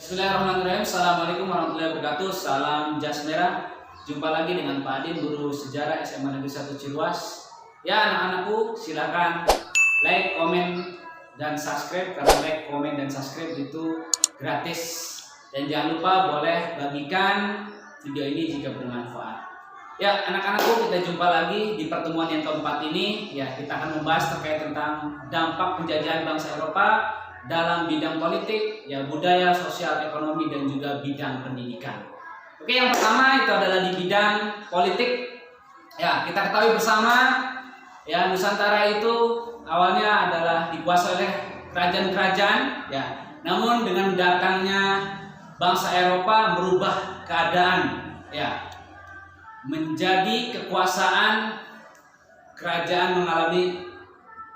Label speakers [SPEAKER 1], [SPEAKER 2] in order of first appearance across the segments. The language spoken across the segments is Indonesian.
[SPEAKER 1] Bismillahirrahmanirrahim. Assalamualaikum warahmatullahi wabarakatuh. Salam jas merah. Jumpa lagi dengan Pak Adin, guru sejarah SMA Negeri 1 Ciluas. Ya anak-anakku, silakan like, komen, dan subscribe. Karena like, komen, dan subscribe itu gratis. Dan jangan lupa boleh bagikan video ini jika bermanfaat. Ya anak-anakku, kita jumpa lagi di pertemuan yang keempat ini. Ya, kita akan membahas terkait tentang dampak penjajahan bangsa Eropa dalam bidang politik, ya budaya, sosial, ekonomi, dan juga bidang pendidikan. Oke, yang pertama itu adalah di bidang politik. Ya, kita ketahui bersama, ya Nusantara itu awalnya adalah dikuasai oleh kerajaan-kerajaan, ya. Namun dengan datangnya bangsa Eropa merubah keadaan, ya, menjadi kekuasaan kerajaan mengalami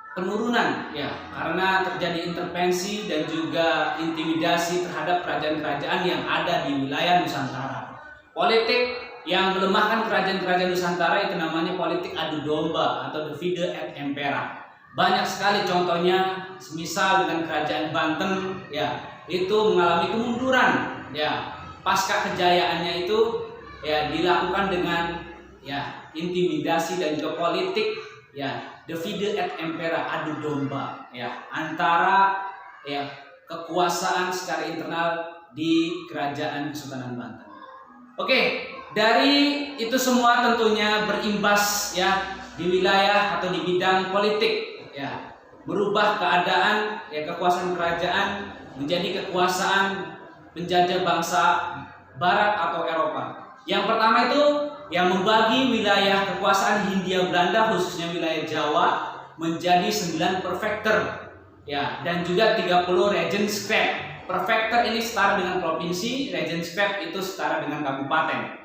[SPEAKER 1] penurunan, ya, karena terjadi intervensi dan juga intimidasi terhadap kerajaan-kerajaan yang ada di wilayah Nusantara. Politik yang melemahkan kerajaan-kerajaan Nusantara itu namanya politik adu domba atau divide et impera. Banyak sekali contohnya, semisal dengan kerajaan Banten, ya, itu mengalami kemunduran, ya, pasca kejayaannya itu, ya, dilakukan dengan, ya, intimidasi dan juga politik, ya, divide et impera, adu domba, ya, antara, ya, kekuasaan secara internal di kerajaan Kesultanan Banten. Oke, dari itu semua tentunya berimbas, ya, di wilayah atau di bidang politik, ya, berubah keadaan, ya, kekuasaan kerajaan menjadi kekuasaan penjajah bangsa Barat atau Eropa. Yang pertama itu yang membagi wilayah kekuasaan Hindia Belanda, khususnya wilayah Jawa, menjadi 9 prefektur, ya, dan juga 30 Regenskrip. Prefektur ini setara dengan provinsi, Regenskrip itu setara dengan kabupaten.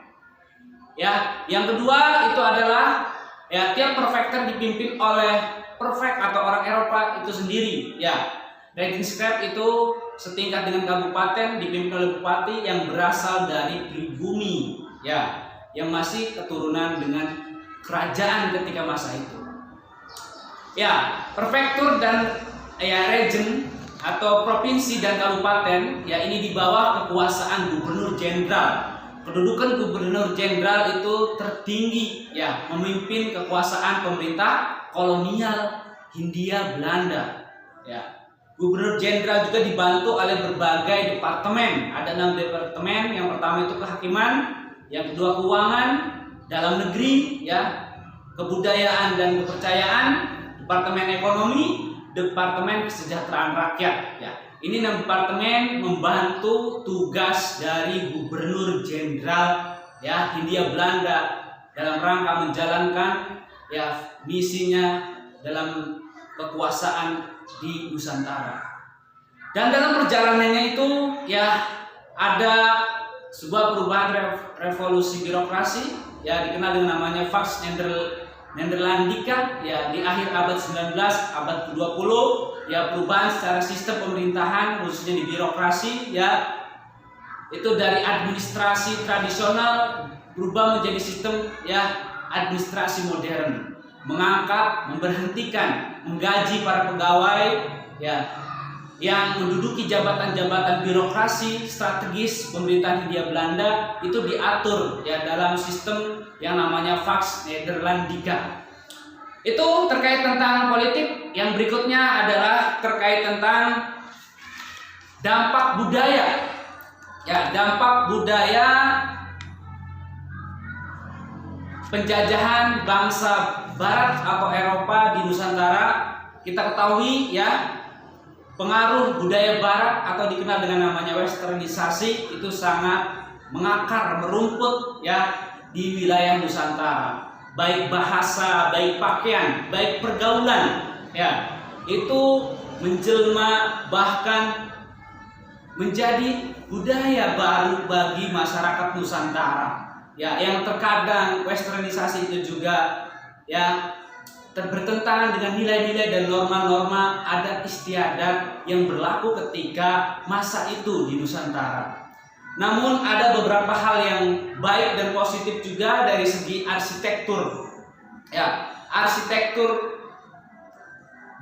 [SPEAKER 1] Ya, yang kedua itu adalah, ya, tiap prefektur dipimpin oleh prefek atau orang Eropa itu sendiri, ya. Regenskrip itu setingkat dengan kabupaten, dipimpin oleh bupati yang berasal dari pribumi, ya, yang masih keturunan dengan kerajaan ketika masa itu. Ya, prefektur dan, ya, regen atau provinsi dan kabupaten, ya, ini di bawah kekuasaan gubernur jenderal. Kedudukan gubernur jenderal itu tertinggi, ya, memimpin kekuasaan pemerintah kolonial Hindia Belanda, ya. Gubernur jenderal juga dibantu oleh berbagai departemen. Ada 6 departemen. Yang pertama itu kehakiman, yang kedua keuangan, dalam negeri, ya, kebudayaan dan kepercayaan, departemen ekonomi, departemen kesejahteraan rakyat, ya. Ini 6 departemen membantu tugas dari gubernur jenderal, ya, Hindia Belanda dalam rangka menjalankan, ya, misinya dalam kekuasaan di Nusantara. Dan dalam perjalanannya itu, ya, ada sebuah perubahan revolusi birokrasi, ya, dikenal dengan namanya Pax Nederlandica, ya, di akhir abad 19, abad ke-20, ya, perubahan secara sistem pemerintahan khususnya di birokrasi, ya, itu dari administrasi tradisional berubah menjadi sistem, ya, administrasi modern, mengangkat, memberhentikan, menggaji para pegawai, ya, yang menduduki jabatan-jabatan birokrasi strategis pemerintahan Hindia Belanda itu diatur, ya, dalam sistem yang namanya Pax Nederlandica. Itu terkait tentang politik. Yang berikutnya adalah terkait tentang dampak budaya. Ya, dampak budaya penjajahan bangsa Barat atau Eropa di Nusantara. Kita ketahui, ya, pengaruh budaya Barat atau dikenal dengan namanya westernisasi itu sangat mengakar, merumput, ya, di wilayah Nusantara. Baik bahasa, baik pakaian, baik pergaulan, ya, itu menjelma bahkan menjadi budaya baru bagi masyarakat Nusantara. Ya, yang terkadang westernisasi itu juga, ya, bertentangan dengan nilai-nilai dan norma-norma adat istiadat yang berlaku ketika masa itu di Nusantara. Namun ada beberapa hal yang baik dan positif juga dari segi arsitektur. Ya, arsitektur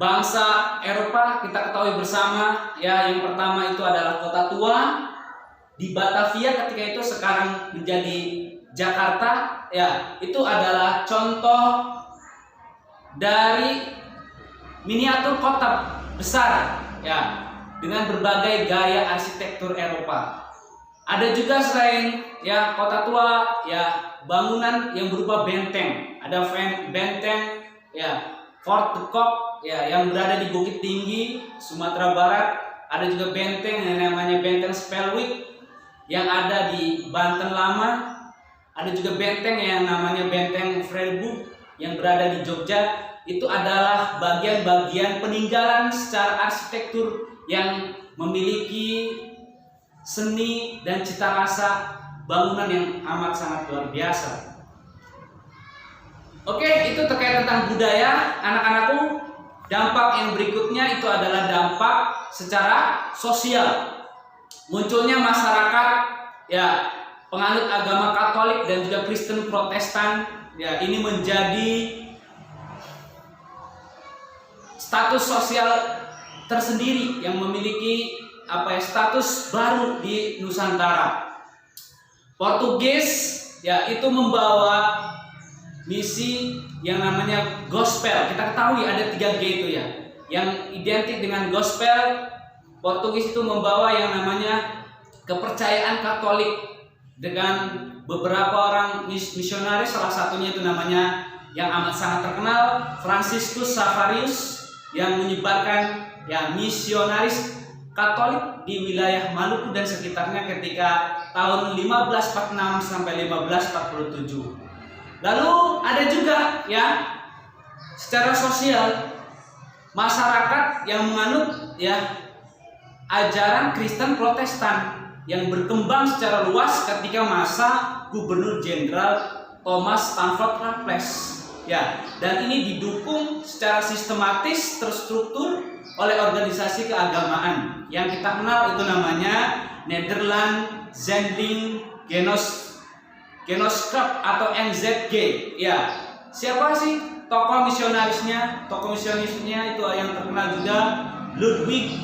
[SPEAKER 1] bangsa Eropa kita ketahui bersama, ya, yang pertama itu adalah kota tua, di Batavia ketika itu sekarang menjadi Jakarta, ya itu adalah contoh dari miniatur kota besar, ya, dengan berbagai gaya arsitektur Eropa. Ada juga selain ya kota tua, ya bangunan yang berupa benteng. Ada benteng ya Fort de Kock ya yang berada di Bukit Tinggi, Sumatera Barat. Ada juga benteng yang namanya Benteng Spelwick yang ada di Banten Lama. Ada juga benteng yang namanya Benteng Vredebroek yang berada di Jogja. Itu adalah bagian-bagian peninggalan secara arsitektur yang memiliki seni dan cita rasa bangunan yang amat sangat luar biasa. Oke, itu terkait tentang budaya, anak-anakku. Dampak yang berikutnya itu adalah dampak secara sosial. Munculnya masyarakat ya penganut agama Katolik dan juga Kristen Protestan, ya ini menjadi status sosial tersendiri yang memiliki status baru di Nusantara. Portugis ya itu membawa misi yang namanya gospel. Kita ketahui ada 3G itu ya, yang identik dengan gospel. Portugis itu membawa yang namanya kepercayaan Katolik dengan beberapa orang misionaris, salah satunya itu namanya yang amat sangat terkenal Franciscus Savarius yang menyebarkan ya misionaris Katolik di wilayah Maluku dan sekitarnya ketika tahun 1546 sampai 1547. Lalu ada juga ya secara sosial masyarakat yang menganut ya ajaran Kristen Protestan yang berkembang secara luas ketika masa Gubernur Jenderal Thomas Stamford Raffles. Ya, dan ini didukung secara sistematis terstruktur oleh organisasi keagamaan yang kita kenal itu namanya Nederland Zendeling Genootschap atau NZG. Ya, siapa sih tokoh misionarisnya? Tokoh misionarisnya itu yang terkenal juga Ludwig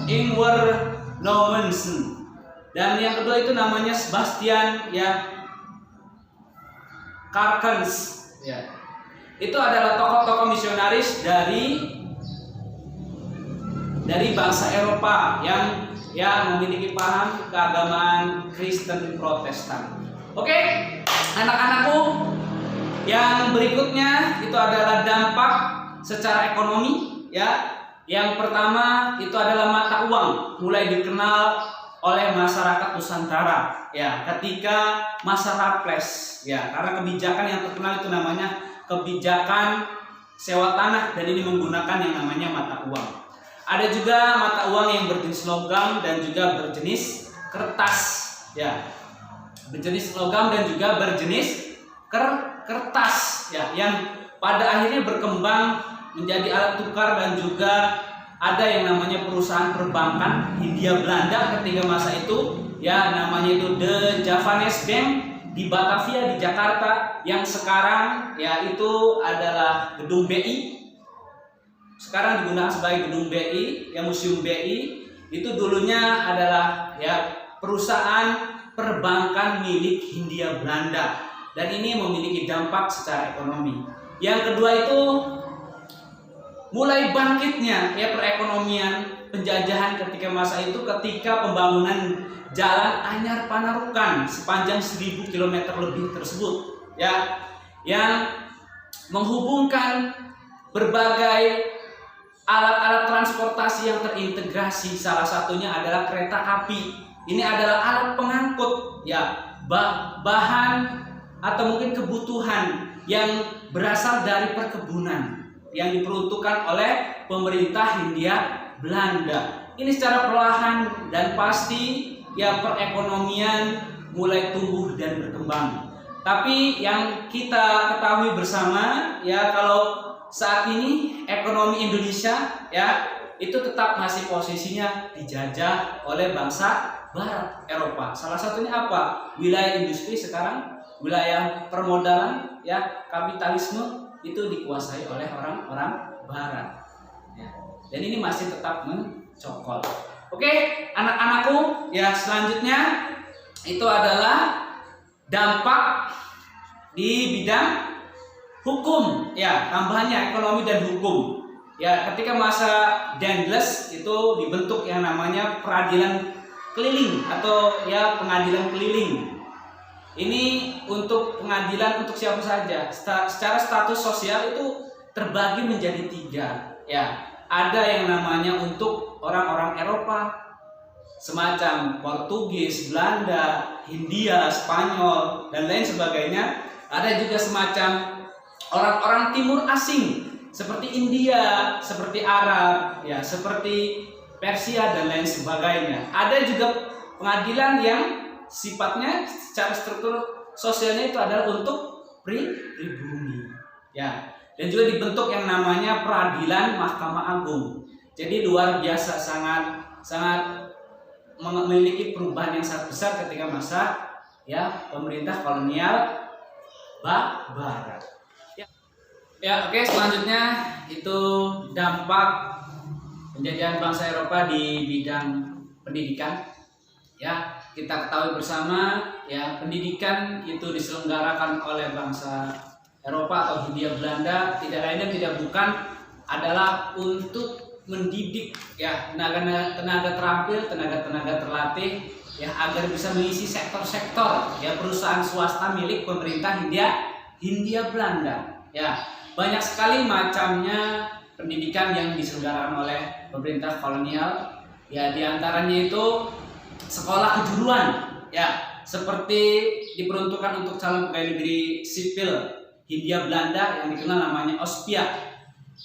[SPEAKER 1] Ingwer Nommensen. Dan yang kedua itu namanya Sebastian ya Karkens. Ya. Itu adalah tokoh-tokoh misionaris dari bangsa Eropa yang memiliki paham keagamaan Kristen Protestan. Oke, anak-anakku, yang berikutnya itu adalah dampak secara ekonomi ya. Yang pertama itu adalah mata uang mulai dikenal oleh masyarakat Nusantara ya ketika masa Raffles ya, karena kebijakan yang terkenal itu namanya kebijakan sewa tanah dan ini menggunakan yang namanya mata uang. Ada juga mata uang yang berjenis logam dan juga berjenis kertas ya, berjenis logam dan juga berjenis kertas ya, yang pada akhirnya berkembang menjadi alat tukar dan juga ada yang namanya perusahaan perbankan Hindia Belanda ketika masa itu ya, namanya itu The Javanese Bank di Batavia di Jakarta yang sekarang ya itu adalah gedung BI. Sekarang digunakan sebagai gedung BI, ya Museum BI. Itu dulunya adalah ya perusahaan perbankan milik Hindia Belanda dan ini memiliki dampak secara ekonomi. Yang kedua itu mulai bangkitnya ya perekonomian penjajahan ketika masa itu ketika pembangunan Jalan Anyar Panarukan sepanjang 1000 km lebih tersebut ya, yang menghubungkan berbagai alat-alat transportasi yang terintegrasi. Salah satunya adalah kereta api. Ini adalah alat pengangkut ya bahan atau mungkin kebutuhan yang berasal dari perkebunan yang diperuntukkan oleh pemerintah Hindia Belanda. Ini secara perlahan dan pasti ya perekonomian mulai tumbuh dan berkembang. Tapi yang kita ketahui bersama ya, kalau saat ini ekonomi Indonesia ya itu tetap masih posisinya dijajah oleh bangsa Barat Eropa. Salah satunya apa? Wilayah industri sekarang, wilayah permodalan ya, kapitalisme itu dikuasai oleh orang-orang Barat ya. Dan ini masih tetap mencokol. Oke, anak-anakku, ya selanjutnya itu adalah dampak di bidang hukum, ya tambahannya ekonomi dan hukum. Ya, ketika masa Dendles itu dibentuk yang namanya peradilan keliling atau ya pengadilan keliling. Ini untuk pengadilan untuk siapa saja. Secara status sosial itu terbagi menjadi 3. Ya, ada yang namanya untuk orang-orang Eropa, semacam Portugis, Belanda, Hindia, Spanyol, dan lain sebagainya. Ada juga semacam orang-orang timur asing seperti India, seperti Arab, ya, seperti Persia dan lain sebagainya. Ada juga pengadilan yang sifatnya secara struktur sosialnya itu adalah untuk pribumi, ya. Dan juga dibentuk yang namanya peradilan Mahkamah Agung. Jadi luar biasa, sangat memiliki perubahan yang sangat besar ketika masa ya pemerintah kolonial Barat. Ya, oke, selanjutnya itu dampak penjajahan bangsa Eropa di bidang pendidikan. Ya, kita ketahui bersama ya pendidikan itu diselenggarakan oleh bangsa Eropa atau Hindia Belanda tidak lain dan tidak bukan adalah untuk mendidik ya tenaga terampil, tenaga terlatih ya agar bisa mengisi sektor-sektor ya perusahaan swasta milik pemerintah Hindia Belanda. Ya, banyak sekali macamnya pendidikan yang diselenggarakan oleh pemerintah kolonial. Ya, diantaranya itu sekolah kejuruan ya seperti diperuntukkan untuk calon pegawai negeri sipil Hindia Belanda yang dikenal namanya Ospia.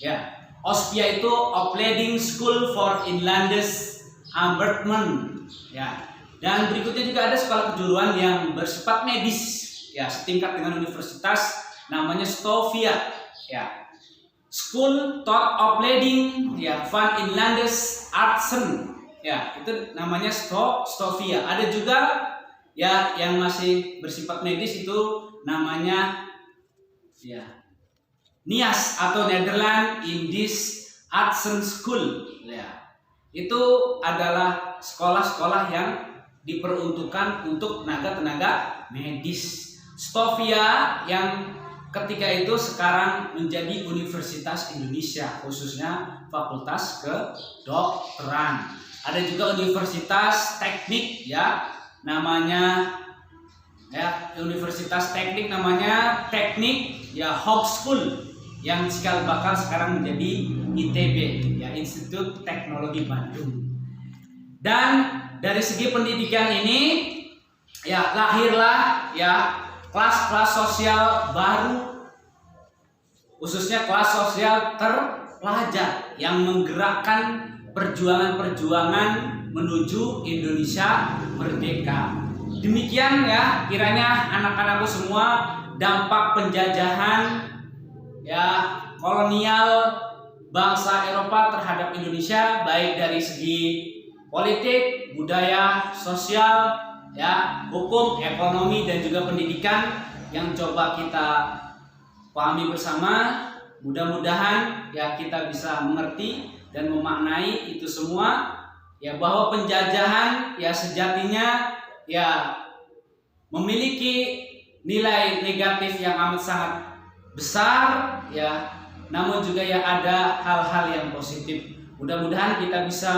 [SPEAKER 1] Ya, Ospia itu Opleiding School for Inlanders Arbeiders. Ya. Dan berikutnya juga ada sekolah kejuruan yang bersifat medis, ya, setingkat dengan universitas namanya Stovia. Ya. School tot Opleiding ya van Inlanders Artsen. Ya, itu namanya Stovia. Ada juga ya yang masih bersifat medis itu namanya ya, NIAS atau Netherlands Indisch Artsen School. Ya, itu adalah sekolah-sekolah yang diperuntukkan untuk tenaga medis. Stovia yang ketika itu sekarang menjadi Universitas Indonesia, khususnya Fakultas Kedokteran. Ada juga Universitas Teknik ya, namanya ya Universitas Teknik namanya Teknik ya Hogeschool yang cikal bakal sekarang menjadi ITB ya Institut Teknologi Bandung. Dan dari segi pendidikan ini ya lahirlah ya kelas-kelas sosial baru, khususnya kelas sosial terpelajar yang menggerakkan perjuangan-perjuangan menuju Indonesia merdeka. Demikian ya kiranya anak-anakku semua dampak penjajahan ya kolonial bangsa Eropa terhadap Indonesia baik dari segi politik, budaya, sosial, ya, hukum, ekonomi dan juga pendidikan yang coba kita pahami bersama. Mudah-mudahan ya kita bisa mengerti dan memaknai itu semua ya bahwa penjajahan ya sejatinya ya memiliki nilai negatif yang amat sangat besar ya, namun juga ya ada hal-hal yang positif. Mudah-mudahan kita bisa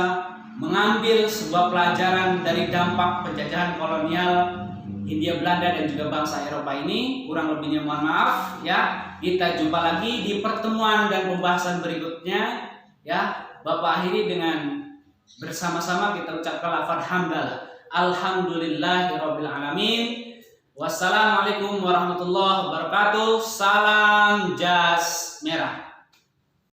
[SPEAKER 1] mengambil sebuah pelajaran dari dampak penjajahan kolonial Hindia Belanda dan juga bangsa Eropa ini. Kurang lebihnya mohon maaf ya. Kita jumpa lagi di pertemuan dan pembahasan berikutnya ya. Bapak akhiri dengan bersama-sama kita ucapkan lafaz hamdalah. Alhamdulillahirabbil alamin. Wassalamualaikum warahmatullahi wabarakatuh. Salam jas merah.